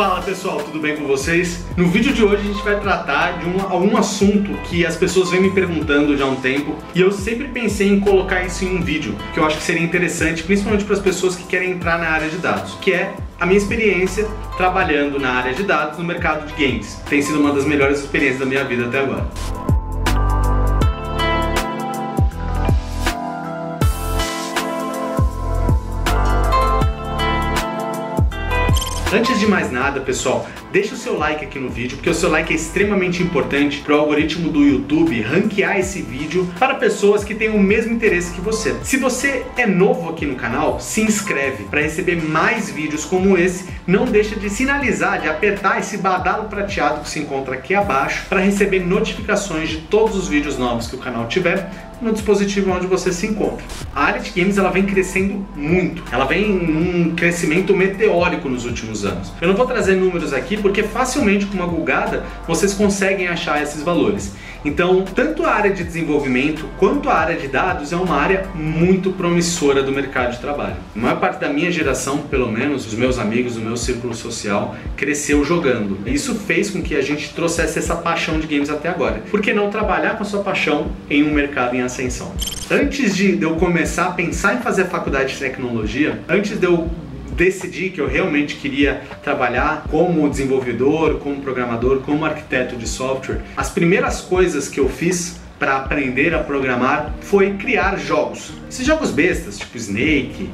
Fala pessoal, tudo bem com vocês? No vídeo de hoje a gente vai tratar de um assunto que as pessoas vêm me perguntando já há um tempo e eu sempre pensei em colocar isso em um vídeo, que eu acho que seria interessante, principalmente para as pessoas que querem entrar na área de dados, que é a minha experiência trabalhando na área de dados no mercado de games. Tem sido uma das melhores experiências da minha vida até agora. Antes de mais nada, pessoal, deixa o seu like aqui no vídeo, porque o seu like é extremamente importante para o algoritmo do YouTube ranquear esse vídeo para pessoas que têm o mesmo interesse que você. Se você é novo aqui no canal, se inscreve para receber mais vídeos como esse. Não deixa de sinalizar, de apertar esse badalo prateado que se encontra aqui abaixo para receber notificações de todos os vídeos novos que o canal tiver no dispositivo onde você se encontra. A área de games ela vem crescendo muito, ela vem num crescimento meteórico nos últimos anos. Eu não vou trazer números aqui porque facilmente com uma googada vocês conseguem achar esses valores. Então, tanto a área de desenvolvimento quanto a área de dados é uma área muito promissora do mercado de trabalho. A maior parte da minha geração, pelo menos, os meus amigos, o meu círculo social, cresceu jogando. Isso fez com que a gente trouxesse essa paixão de games até agora. Por que não trabalhar com a sua paixão em um mercado em ascensão? Antes de eu começar a pensar em fazer a faculdade de tecnologia, antes de eu decidi que eu realmente queria trabalhar como desenvolvedor, como programador, como arquiteto de software, as primeiras coisas que eu fiz para aprender a programar foi criar jogos. Esses jogos bestas, tipo Snake,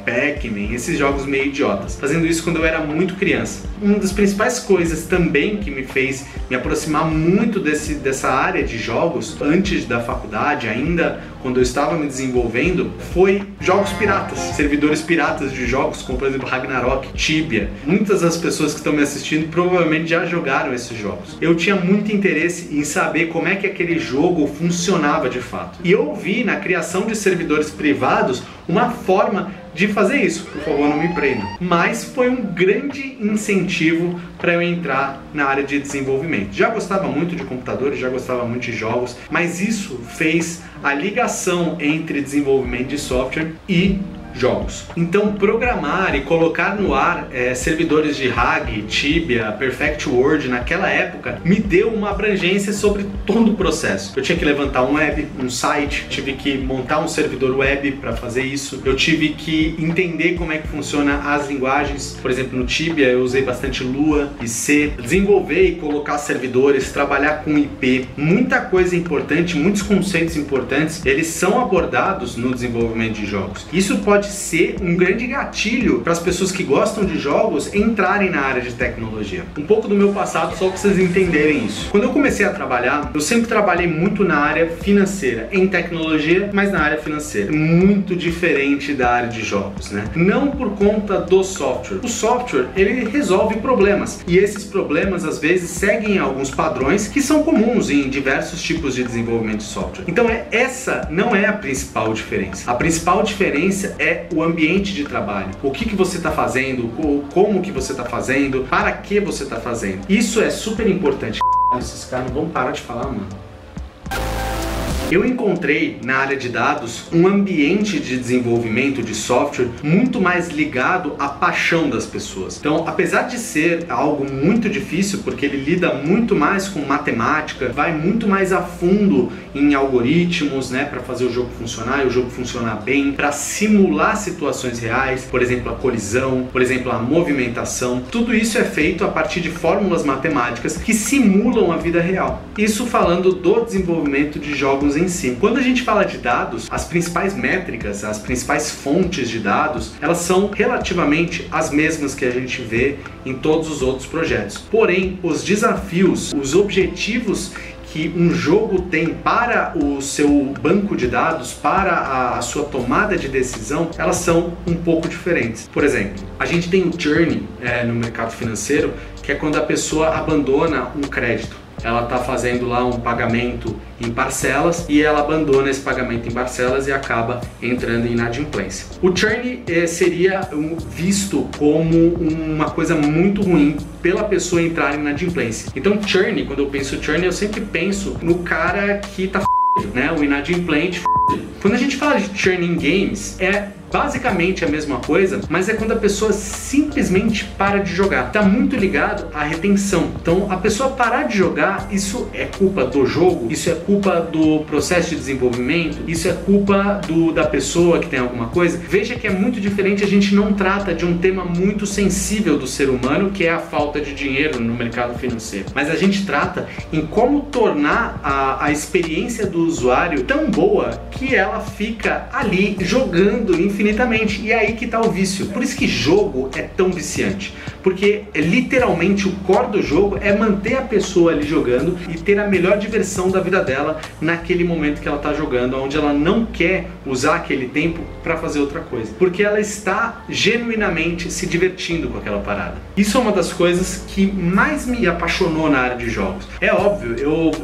Pac-Man, esses jogos meio idiotas. Fazendo isso quando eu era muito criança. Uma das principais coisas também que me fez me aproximar muito dessa área de jogos, antes da faculdade, ainda quando eu estava me desenvolvendo, foi jogos piratas, servidores piratas de jogos, como por exemplo Ragnarok, Tibia. Muitas das pessoas que estão me assistindo provavelmente já jogaram esses jogos. Eu tinha muito interesse em saber como é que aquele jogo funcionava de fato. E eu vi na criação de servidores privados uma forma de fazer isso. Por favor, não me prendam. Mas foi um grande incentivo para eu entrar na área de desenvolvimento. Já gostava muito de computadores, já gostava muito de jogos, mas isso fez a ligação entre desenvolvimento de software e jogos. Então, programar e colocar no ar servidores de RAG, Tibia, Perfect World naquela época me deu uma abrangência sobre todo o processo. Eu tinha que levantar um web, um site, tive que montar um servidor web para fazer isso, eu tive que entender como é que funciona as linguagens. Por exemplo, no Tibia eu usei bastante Lua e C, desenvolver e colocar servidores, trabalhar com IP, muita coisa importante, muitos conceitos importantes, eles são abordados no desenvolvimento de jogos. Isso pode ser um grande gatilho para as pessoas que gostam de jogos entrarem na área de tecnologia. Um pouco do meu passado só para vocês entenderem isso. Quando eu comecei a trabalhar, eu sempre trabalhei muito na área financeira, em tecnologia, mas na área financeira. Muito diferente da área de jogos, né? Não por conta do software. O software, ele resolve problemas e esses problemas às vezes seguem alguns padrões que são comuns em diversos tipos de desenvolvimento de software. Então essa não é a principal diferença. A principal diferença é o ambiente de trabalho. O que você está fazendo, como que você está fazendo, para que você está fazendo. Isso é super importante. Esses caras não vão parar de falar, mano. Eu encontrei na área de dados um ambiente de desenvolvimento de software muito mais ligado à paixão das pessoas. Então, apesar de ser algo muito difícil, porque ele lida muito mais com matemática, vai muito mais a fundo em algoritmos, né, para fazer o jogo funcionar e o jogo funcionar bem, para simular situações reais, por exemplo, a colisão, por exemplo, a movimentação. Tudo isso é feito a partir de fórmulas matemáticas que simulam a vida real. Isso falando do desenvolvimento de jogos em si. Quando a gente fala de dados, as principais métricas, as principais fontes de dados, elas são relativamente as mesmas que a gente vê em todos os outros projetos. Porém, os desafios, os objetivos que um jogo tem para o seu banco de dados, para a sua tomada de decisão, elas são um pouco diferentes. Por exemplo, a gente tem o churn no mercado financeiro, que é quando a pessoa abandona um crédito. Ela está fazendo lá um pagamento em parcelas e ela abandona esse pagamento em parcelas e acaba entrando em inadimplência. O churn seria visto como uma coisa muito ruim pela pessoa entrar em inadimplência. Então churn, quando eu penso churn, eu sempre penso no cara que tá f***, né? O inadimplente f***. Quando a gente fala de churn em games, é basicamente a mesma coisa, mas é quando a pessoa simplesmente para de jogar. Está muito ligado à retenção. Então, a pessoa parar de jogar, isso é culpa do jogo, isso é culpa do processo de desenvolvimento, isso é culpa da pessoa que tem alguma coisa. Veja que é muito diferente, a gente não trata de um tema muito sensível do ser humano, que é a falta de dinheiro no mercado financeiro, mas a gente trata em como tornar a experiência do usuário tão boa que ela fica ali jogando infinitamente, e é aí que está o vício. Por isso que jogo é tão viciante, porque literalmente o core do jogo é manter a pessoa ali jogando e ter a melhor diversão da vida dela naquele momento que ela está jogando, onde ela não quer usar aquele tempo para fazer outra coisa, porque ela está genuinamente se divertindo com aquela parada. Isso é uma das coisas que mais me apaixonou na área de jogos. É óbvio,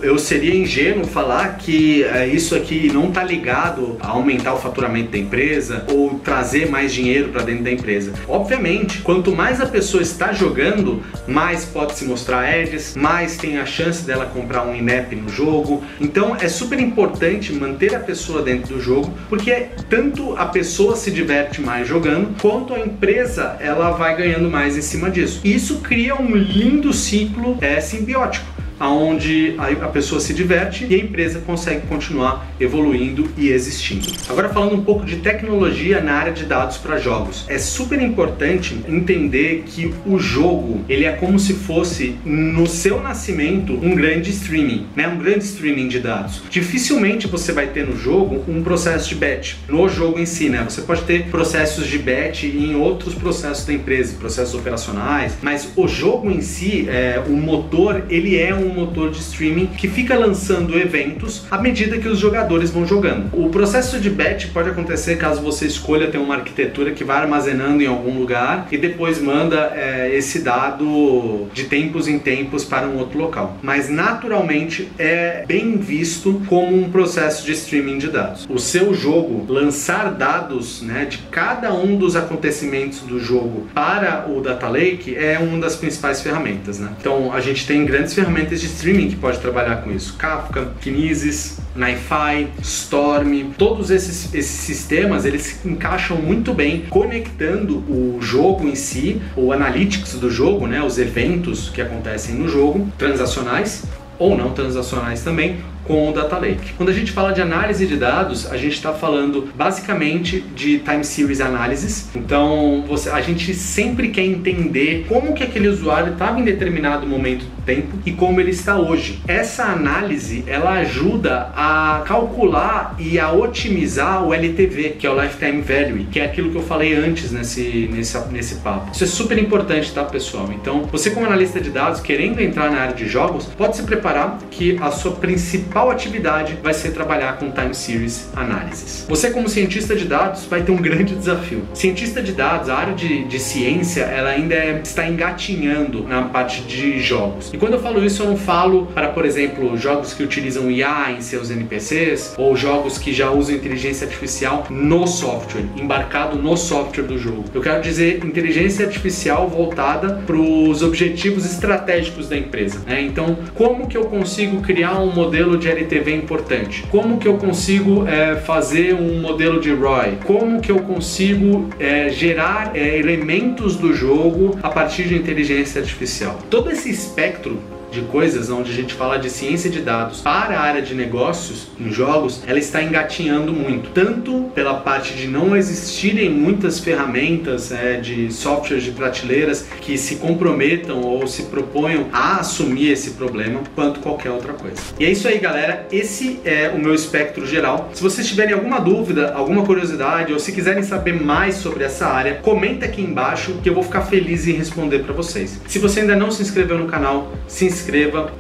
eu seria ingênuo falar que isso aqui não está ligado a aumentar o faturamento da empresa ou trazer mais dinheiro para dentro da empresa. Obviamente, quanto mais a pessoa está jogando, mais pode se mostrar ads, mais tem a chance dela comprar um in-app no jogo. Então é super importante manter a pessoa dentro do jogo, porque tanto a pessoa se diverte mais jogando, quanto a empresa ela vai ganhando mais em cima disso. E isso cria um lindo ciclo simbiótico, onde a pessoa se diverte e a empresa consegue continuar evoluindo e existindo. Agora, falando um pouco de tecnologia na área de dados para jogos, é super importante entender que o jogo ele é como se fosse no seu nascimento um grande streaming, né? Um grande streaming de dados. Dificilmente você vai ter no jogo um processo de batch no jogo em si, né? Você pode ter processos de batch em outros processos da empresa, processos operacionais, mas o jogo em si, o motor, ele é um motor de streaming que fica lançando eventos à medida que os jogadores vão jogando. O processo de batch pode acontecer caso você escolha ter uma arquitetura que vai armazenando em algum lugar e depois manda esse dado de tempos em tempos para um outro local. Mas naturalmente é bem visto como um processo de streaming de dados. O seu jogo lançar dados, né, de cada um dos acontecimentos do jogo para o Data Lake é uma das principais ferramentas, né? Então a gente tem grandes ferramentas de streaming que pode trabalhar com isso. Kafka, Kinesis, NiFi, Storm, todos esses sistemas eles se encaixam muito bem conectando o jogo em si, o analytics do jogo, né, os eventos que acontecem no jogo, transacionais ou não transacionais também, com o Data Lake. Quando a gente fala de análise de dados, a gente está falando basicamente de time series analysis. Então, a gente sempre quer entender como que aquele usuário estava em determinado momento do tempo e como ele está hoje. Essa análise, ela ajuda a calcular e a otimizar o LTV, que é o Lifetime Value, que é aquilo que eu falei antes nesse papo. Isso é super importante, tá, pessoal? Então, você como analista de dados, querendo entrar na área de jogos, pode se preparar que a sua principal atividade vai ser trabalhar com Time Series Analysis. Você como cientista de dados vai ter um grande desafio. Cientista de dados, a área de ciência, ela ainda está engatinhando na parte de jogos. E quando eu falo isso, eu não falo para, por exemplo, jogos que utilizam IA em seus NPCs ou jogos que já usam inteligência artificial no software, embarcado no software do jogo. Eu quero dizer inteligência artificial voltada para os objetivos estratégicos da empresa, né? Então, como que eu consigo criar um modelo de LTV importante? Como que eu consigo fazer um modelo de ROI? Como que eu consigo gerar elementos do jogo a partir de inteligência artificial? Todo esse espectro de coisas onde a gente fala de ciência de dados para a área de negócios em jogos, ela está engatinhando muito, tanto pela parte de não existirem muitas ferramentas de softwares de prateleiras que se comprometam ou se proponham a assumir esse problema, quanto qualquer outra coisa. E é isso aí, galera, esse é o meu espectro geral. Se vocês tiverem alguma dúvida, alguma curiosidade ou se quiserem saber mais sobre essa área, comenta aqui embaixo que eu vou ficar feliz em responder para vocês. Se você ainda não se inscreveu no canal, se inscreva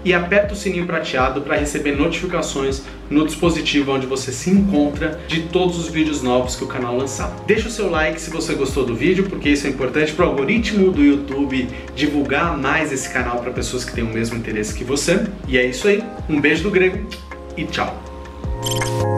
e aperta o sininho prateado para receber notificações no dispositivo onde você se encontra de todos os vídeos novos que o canal lançar. Deixa o seu like se você gostou do vídeo, porque isso é importante para o algoritmo do YouTube divulgar mais esse canal para pessoas que têm o mesmo interesse que você. E é isso aí, um beijo do grego e tchau!